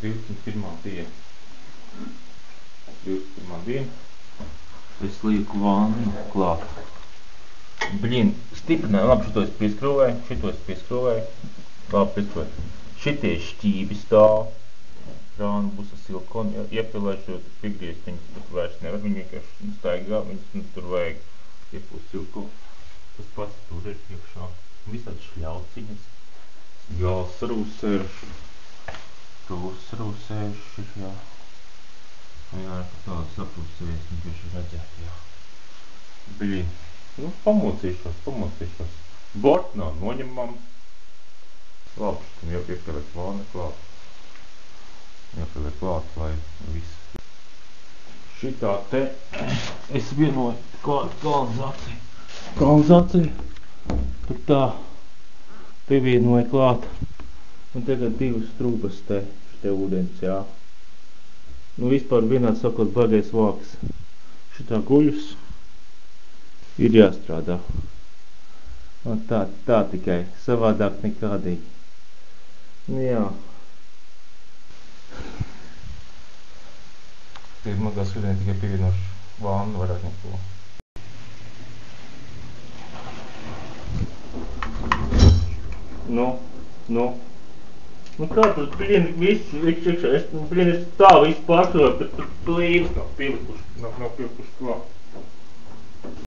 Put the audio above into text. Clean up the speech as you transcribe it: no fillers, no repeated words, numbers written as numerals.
21. diena. 21. diena. Es lieku vannu klāt. Blin, stiprināju, labi, šito es pieskrūvēju. Labi, pieskrūvēju. Šitie šķībi stāv. Krāna būs ar silikonu, iepilēšu, pigriezt viņas pat vairs nevar, viņi vienkārši staigā, viņas tur vajag iepūst silikonu. Tas pats tur ir iekšā. Visādi šļauciņas, gals rūsējuši, tūs rūsējuši, jā. Jā, tādu saprūsējies, viņi tieši redzēt, jā. Blin, nu, pamocīšos. Bort nav noņemams. Labi, šitam jau iepilēt vāni klāt. Jāpieliek klāt, lai viss. Šitā te es vienoju kanalizāciju. Tur tā pievienoju klāt. Un tagad divas trūbas te ūdens, jā. Nu vispār vienāds sakot baigais vāks. Šitā guļus ir jāstrādā. Un tā tikai, savādāk nekādīgi. Nu jā. Tagad mazā skrienē tikai pievienošu vānu, vairāk neko. Nu kā tur, blin, viss iekšā, es tā visu pārsvarot, bet tur plīvas nav pilikuši klāt.